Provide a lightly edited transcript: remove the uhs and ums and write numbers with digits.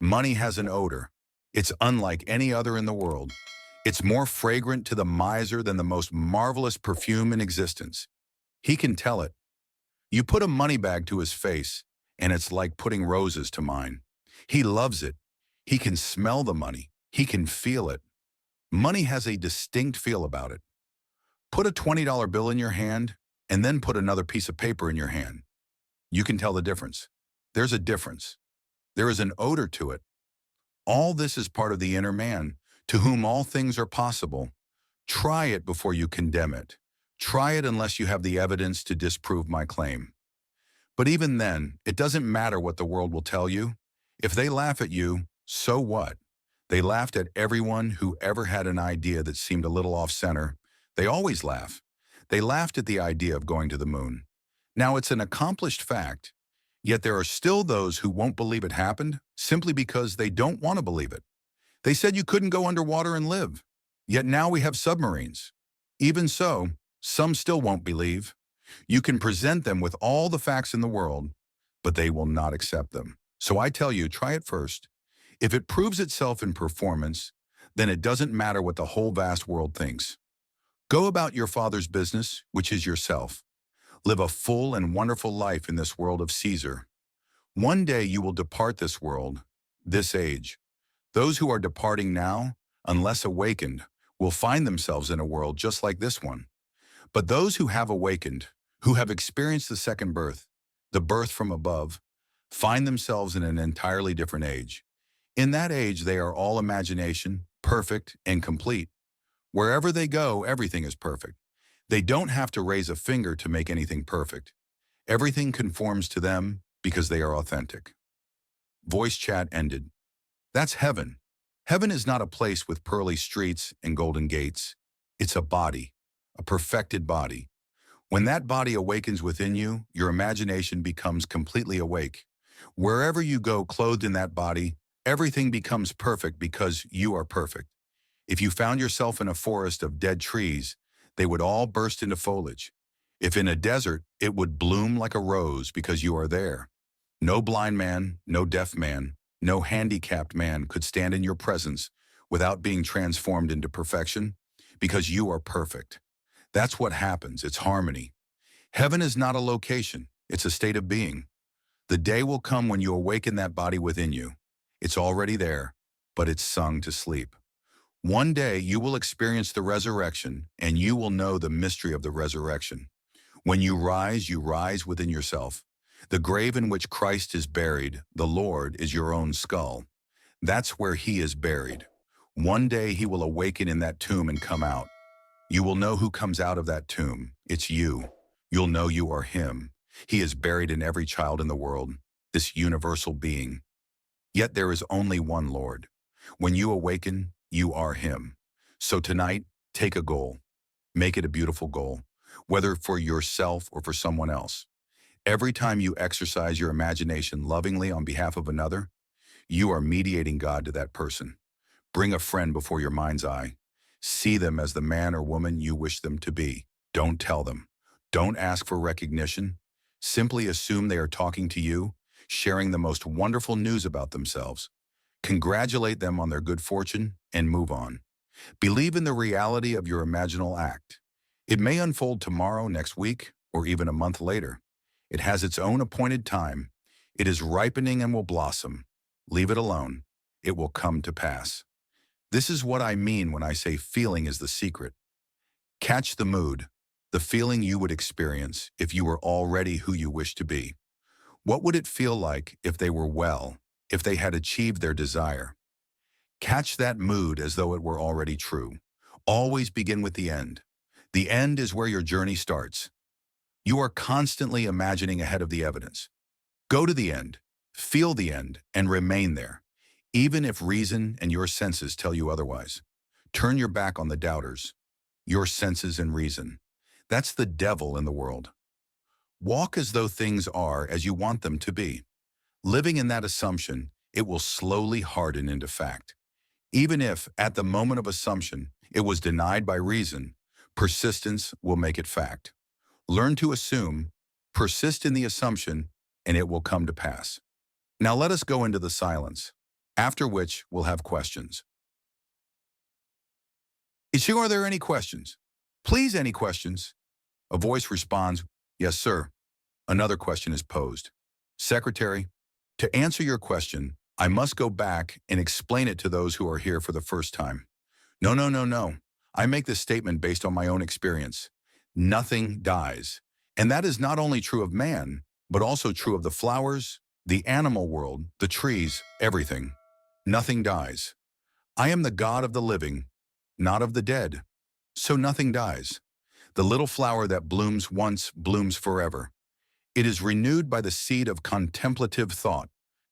Money has an odor. It's unlike any other in the world. It's more fragrant to the miser than the most marvelous perfume in existence. He can tell it. You put a money bag to his face, and it's like putting roses to mine. He loves it. He can smell the money. He can feel it. Money has a distinct feel about it. Put a $20 bill in your hand, and then put another piece of paper in your hand. You can tell the difference. There's a difference. There is an odor to it. All this is part of the inner man, to whom all things are possible. Try it before you condemn it. Try it unless you have the evidence to disprove my claim. But even then, it doesn't matter what the world will tell you. If they laugh at you, so what? They laughed at everyone who ever had an idea that seemed a little off-center. They always laugh. They laughed at the idea of going to the moon. Now it's an accomplished fact, yet there are still those who won't believe it happened simply because they don't want to believe it. They said you couldn't go underwater and live, yet now we have submarines. Even so, some still won't believe. You can present them with all the facts in the world, but they will not accept them. So I tell you, try it first. If it proves itself in performance, then it doesn't matter what the whole vast world thinks. Go about your Father's business, which is yourself. Live a full and wonderful life in this world of Caesar. One day you will depart this world, this age. Those who are departing now, unless awakened, will find themselves in a world just like this one. But those who have awakened, who have experienced the second birth, the birth from above, find themselves in an entirely different age. In that age, they are all imagination, perfect and complete. Wherever they go, everything is perfect. They don't have to raise a finger to make anything perfect. Everything conforms to them because they are authentic. Voice chat ended. That's heaven. Heaven is not a place with pearly streets and golden gates. It's a body, a perfected body. When that body awakens within you, your imagination becomes completely awake. Wherever you go clothed in that body, everything becomes perfect because you are perfect. If you found yourself in a forest of dead trees, they would all burst into foliage. If in a desert, it would bloom like a rose because you are there. No blind man, no deaf man, no handicapped man could stand in your presence without being transformed into perfection because you are perfect. That's what happens. It's harmony. Heaven is not a location. It's a state of being. The day will come when you awaken that body within you. It's already there, but it's sung to sleep. One day you will experience the resurrection, and you will know the mystery of the resurrection. When you rise within yourself. The grave in which Christ is buried, the Lord, is your own skull. That's where he is buried. One day he will awaken in that tomb and come out. You will know who comes out of that tomb. It's you. You'll know you are him. He is buried in every child in the world, this universal being. Yet there is only one Lord. When you awaken, you are him. So tonight, take a goal. Make it a beautiful goal, whether for yourself or for someone else. Every time you exercise your imagination lovingly on behalf of another, you are mediating God to that person. Bring a friend before your mind's eye. See them as the man or woman you wish them to be. Don't tell them. Don't ask for recognition. Simply assume they are talking to you, sharing the most wonderful news about themselves. Congratulate them on their good fortune and move on. Believe in the reality of your imaginal act. It may unfold tomorrow, next week, or even a month later. It has its own appointed time. It is ripening and will blossom. Leave it alone. It will come to pass. This is what I mean when I say feeling is the secret. Catch the mood, the feeling you would experience if you were already who you wish to be. What would it feel like if they were well, if they had achieved their desire? Catch that mood as though it were already true. Always begin with the end. The end is where your journey starts. You are constantly imagining ahead of the evidence. Go to the end, feel the end, and remain there, even if reason and your senses tell you otherwise. Turn your back on the doubters, your senses and reason. That's the devil in the world. Walk as though things are as you want them to be. Living in that assumption, it will slowly harden into fact. Even if, at the moment of assumption, it was denied by reason, persistence will make it fact. Learn to assume, persist in the assumption, and it will come to pass. Now let us go into the silence. after which we'll have questions. Ichigo, are there any questions? Please, any questions? A voice responds, yes, sir. Another question is posed. Secretary, to answer your question, I must go back and explain it to those who are here for the first time. No, no, no, no. I make this statement based on my own experience. Nothing dies. And that is not only true of man, but also true of the flowers, the animal world, the trees, everything. Nothing dies. I am the God of the living, not of the dead. So nothing dies. The little flower that blooms once blooms forever. It is renewed by the seed of contemplative thought.